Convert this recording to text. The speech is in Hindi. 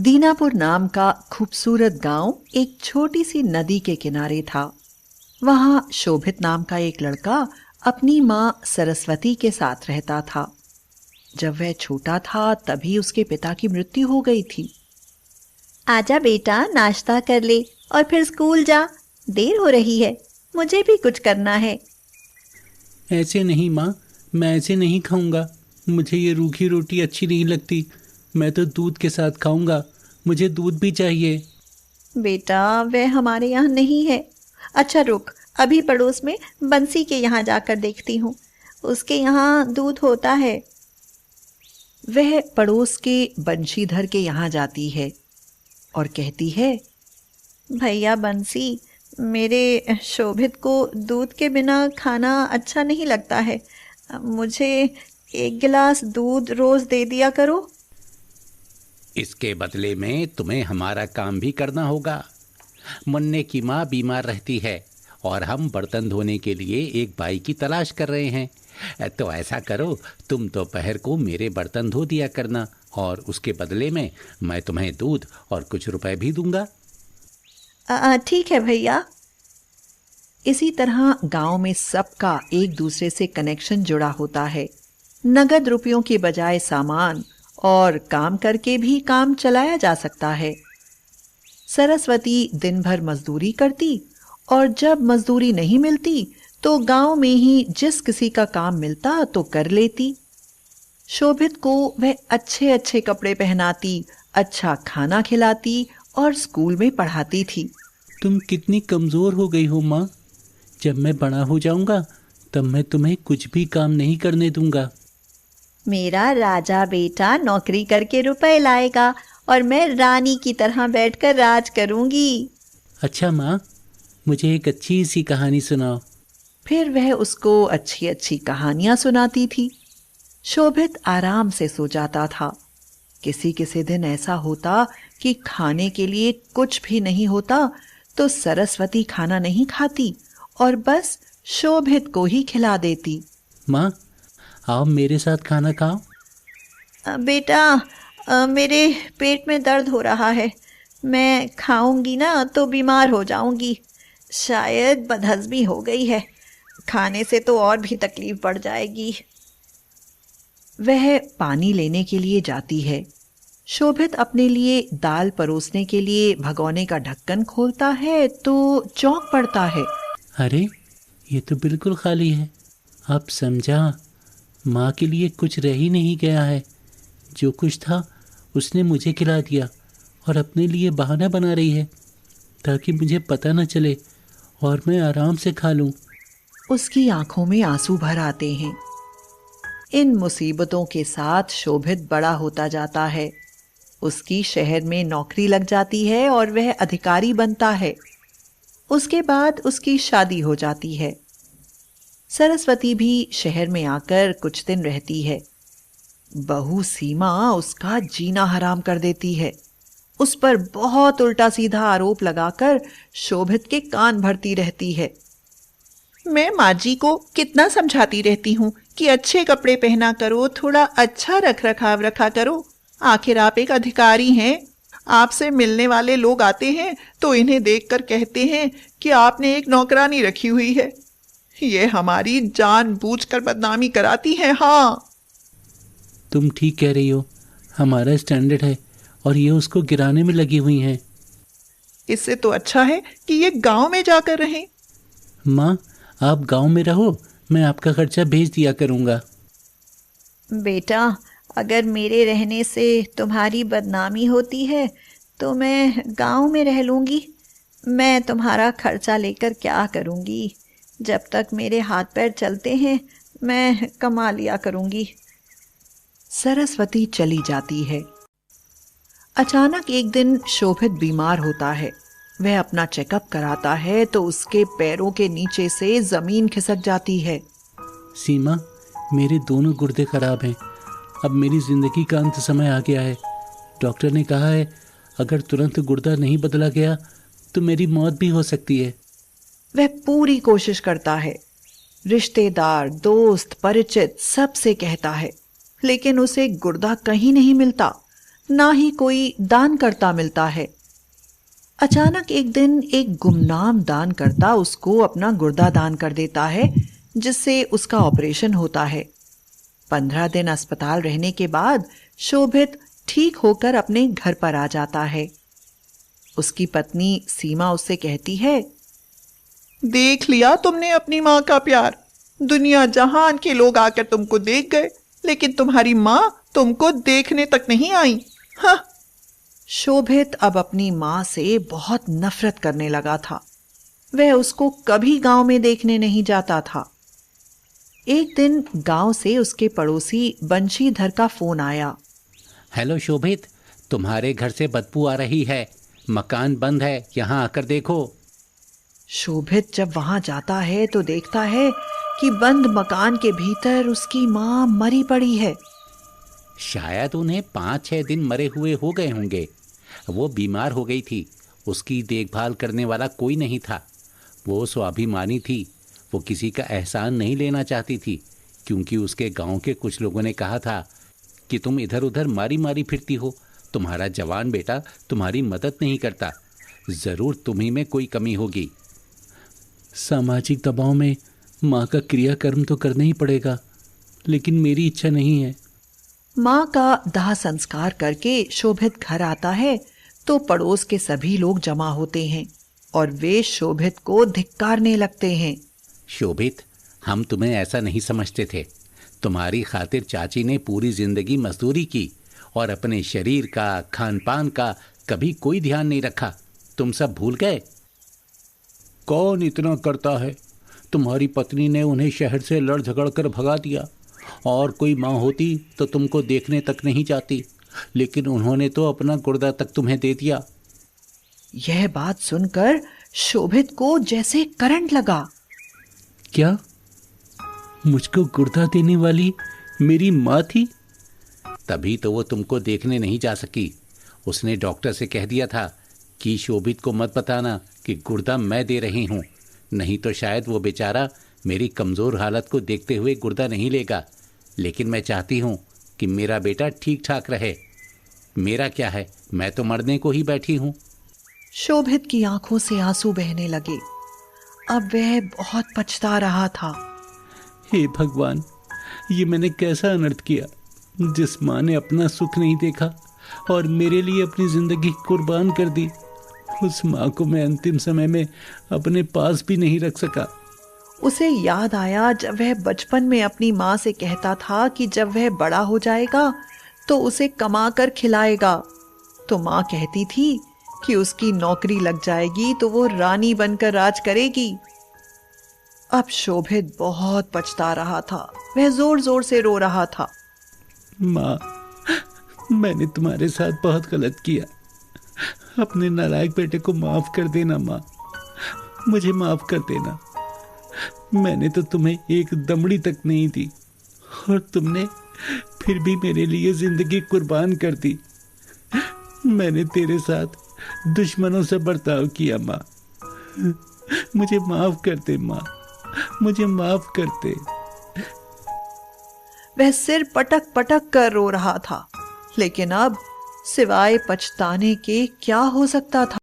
दीनापुर नाम का खूबसूरत गांव एक छोटी सी नदी के किनारे था। वहां शोभित नाम का एक लड़का अपनी मां सरस्वती के साथ रहता था। जब वह छोटा था तभी उसके पिता की मृत्यु हो गई थी। आजा बेटा, नाश्ता कर ले और फिर स्कूल जा। देर हो रही है, मुझे भी कुछ करना है। ऐसे नहीं माँ, मैं ऐसे नहीं खाऊंगा। मुझे ये रूखी रोटी अच्छी नहीं लगती। मैं तो दूध के साथ खाऊंगा। मुझे दूध भी चाहिए। बेटा, वह हमारे यहाँ नहीं है। अच्छा रुक, अभी पड़ोस में बंसी के यहाँ जाकर देखती हूँ, उसके यहाँ दूध होता है। वह पड़ोस के बंशीधर के यहाँ जाती है और कहती है, भैया बंसी, मेरे शोभित को दूध के बिना खाना अच्छा नहीं लगता है। मुझे 1 गिलास दूध रोज दे दिया करो। इसके बदले में तुम्हें हमारा काम भी करना होगा। मुन्ने की माँ बीमार रहती है और हम बर्तन धोने के लिए एक बाई की तलाश कर रहे हैं। तो ऐसा करो, तुम दोपहर को मेरे बर्तन धो दिया करना और उसके बदले में मैं तुम्हें दूध और कुछ रुपए भी दूंगा। ठीक है भैया। इसी तरह गांव में सबका एक दूसरे से कनेक्शन जुड़ा होता है। नगद रुपयों के बजाय सामान और काम करके भी काम चलाया जा सकता है। सरस्वती दिन भर मजदूरी करती और जब मजदूरी नहीं मिलती तो गांव में ही जिस किसी का काम मिलता तो कर लेती। शोभित को वह अच्छे अच्छे कपड़े पहनाती, अच्छा खाना खिलाती और स्कूल में पढ़ाती थी। तुम कितनी कमजोर हो गई हो माँ। जब मैं बड़ा हो जाऊंगा तब मैं तुम्हें कुछ भी काम नहीं करने दूंगा। मेरा राजा बेटा नौकरी करके रुपए लाएगा और मैं रानी की तरह बैठकर राज करूंगी। अच्छा माँ, मुझे एक अच्छी सी कहानी सुनाओ। फिर वह उसको अच्छी अच्छी कहानियां सुनाती थी। शोभित आराम से सो जाता था। किसी किसी दिन ऐसा होता कि खाने के लिए कुछ भी नहीं होता तो सरस्वती खाना नहीं खाती और बस शोभित को ही खिला देती। माँ, आओ मेरे साथ खाना खाओ। बेटा, मेरे पेट में दर्द हो रहा है। मैं खाऊंगी ना तो बीमार हो जाऊंगी। शायद बदहजमी हो गई है। खाने से तो और भी तकलीफ बढ़ जाएगी। वह पानी लेने के लिए जाती है। शोभित अपने लिए दाल परोसने के लिए भगोने का ढक्कन खोलता है तो चौंक पड़ता है। अरे, ये तो बिल्कुल खाली है। अब समझा, माँ के लिए कुछ रह ही नहीं गया है। जो कुछ था उसने मुझे खिला दिया और अपने लिए बहाना बना रही है ताकि मुझे पता न चले और मैं आराम से खा लूं। उसकी आंखों में आंसू भर आते हैं। इन मुसीबतों के साथ शोभित बड़ा होता जाता है। उसकी शहर में नौकरी लग जाती है और वह अधिकारी बनता है। उसके बाद उसकी शादी हो जाती है। सरस्वती भी शहर में आकर कुछ दिन रहती है। बहू सीमा उसका जीना हराम कर देती है। उस पर बहुत उल्टा सीधा आरोप लगाकर शोभित के कान भरती रहती है। मैं माँ जी को कितना समझाती रहती हूँ कि अच्छे कपड़े पहना करो, थोड़ा अच्छा रख रखाव रखा करो। आखिर आप एक अधिकारी हैं। आपसे मिलने वाले लोग आते हैं तो इन्हें देखकर कहते हैं कि आपने एक नौकरानी रखी हुई है। ये हमारी जानबूझकर बदनामी कराती है। हाँ, तुम ठीक कह रही हो। हमारा स्टैंडर्ड है और ये उसको गिराने में लगी हुई हैं। इससे तो अच्छा है कि ये गांव में जाकर रहें। माँ, आप गांव में रहो, मैं आपका खर्चा भेज दिया करूँगा। बेटा, अगर मेरे रहने से तुम्हारी बदनामी होती है तो मैं गांव में रह लूँगी। मैं तुम्हारा खर्चा लेकर क्या करूँगी? जब तक मेरे हाथ पैर चलते हैं मैं कमा लिया करूँगी। सरस्वती चली जाती है। अचानक एक दिन शोभित बीमार होता है। वह अपना चेकअप कराता है तो उसके पैरों के नीचे से जमीन खिसक जाती है। सीमा, मेरे दोनों गुर्दे खराब हैं। अब मेरी जिंदगी का अंत समय आ गया है। डॉक्टर ने कहा है अगर तुरंत गुर्दा नहीं बदला गया तो मेरी मौत भी हो सकती है। वह पूरी कोशिश करता है। रिश्तेदार, दोस्त, परिचित सबसे कहता है, लेकिन उसे गुर्दा कहीं नहीं मिलता। ना ही कोई दानकर्ता मिलता है। अचानक एक दिन एक गुमनाम दानकर्ता उसको अपना गुर्दा दान कर देता है, जिससे उसका ऑपरेशन होता है। 15 दिन अस्पताल रहने के बाद शोभित ठीक होकर अपने घर पर आ जाता है। उसकी पत्नी सीमा उससे कहती है, देख लिया तुमने अपनी माँ का प्यार। दुनिया जहान के लोग आकर तुमको देख गए, लेकिन तुम्हारी माँ तुमको देखने तक नहीं आई। हाँ। शोभित अब अपनी माँ से बहुत नफरत करने लगा था। वह उसको कभी गांव में देखने नहीं जाता था। एक दिन गांव से उसके पड़ोसी बंशीधर का फोन आया। हेलो शोभित, तुम्हारे घर से बदबू आ रही है, मकान बंद है, यहाँ आकर देखो। शोभित जब वहां जाता है तो देखता है कि बंद मकान के भीतर उसकी माँ मरी पड़ी है। शायद उन्हें 5-6 दिन मरे हुए हो गए होंगे। वो बीमार हो गई थी, उसकी देखभाल करने वाला कोई नहीं था। वो स्वाभिमानी थी, वो किसी का एहसान नहीं लेना चाहती थी, क्योंकि उसके गांव के कुछ लोगों ने कहा था कि तुम इधर उधर मारी मारी फिरती हो, तुम्हारा जवान बेटा तुम्हारी मदद नहीं करता, जरूर तुम्ही में कोई कमी होगी। सामाजिक दबाव में माँ का क्रियाकर्म तो करना ही पड़ेगा, लेकिन मेरी इच्छा नहीं है। माँ का दाह संस्कार करके शोभित घर आता है तो पड़ोस के सभी लोग जमा होते हैं और वे शोभित को धिक्कारने लगते हैं। शोभित, हम तुम्हें ऐसा नहीं समझते थे। तुम्हारी खातिर चाची ने पूरी जिंदगी मजदूरी की और अपने शरीर का, खान पान का कभी कोई ध्यान नहीं रखा। तुम सब भूल गए। कौन इतना करता है? तुम्हारी पत्नी ने उन्हें शहर से लड़ झगड़ कर भगा दिया, और कोई माँ होती तो तुमको देखने तक नहीं जाती, लेकिन उन्होंने तो अपना गुर्दा तक तुम्हें दे दिया। यह बात सुनकर शोभित को जैसे करंट लगा। क्या मुझको गुर्दा देने वाली मेरी माँ थी? तभी तो वो तुमको देखने नहीं जा सकी। उसने डॉक्टर से कह दिया था कि शोभित को मत बताना कि गुर्दा मैं दे रही हूँ, नहीं तो शायद वो बेचारा मेरी कमज़ोर हालत को देखते हुए गुर्दा नहीं लेगा। लेकिन मैं चाहती हूँ कि मेरा बेटा ठीक ठाक रहे। मेरा क्या है, मैं तो मरने को ही बैठी हूँ। शोभित की आंखों से आंसू बहने लगे। अब वह बहुत पछता रहा था। हे भगवान, ये मैंने कैसा अनर्थ किया। जिस माँ ने अपना सुख नहीं देखा और मेरे लिए अपनी जिंदगी कुर्बान कर दी, उस माँ को मैं अंतिम समय में अपने पास भी नहीं रख सका। उसे याद आया जब वह बचपन में अपनी माँ से कहता था कि जब वह बड़ा हो जाएगा तो उसे कमा कर खिलाएगा। तो माँ कहती थी कि उसकी नौकरी लग जाएगी तो वो रानी बनकर राज करेगी। अब शोभित बहुत पछता रहा था। वह जोर जोर से रो रहा था। माँ, मैंने तुम्हारे साथ बहुत गलत किया। अपने नालायक बेटे को माफ कर देना माँ, मुझे माफ कर देना। मैंने तो तुम्हें एक दमड़ी तक नहीं दी और तुमने फिर भी मेरे लिए जिंदगी कुर्बान कर दी। मैंने तेरे साथ दुश्मनों से बर्ताव किया माँ, मुझे माफ कर दे माँ, मुझे माफ कर दे। वह सिर पटक पटक कर रो रहा था, लेकिन अब सिवाय पछताने के क्या हो सकता था।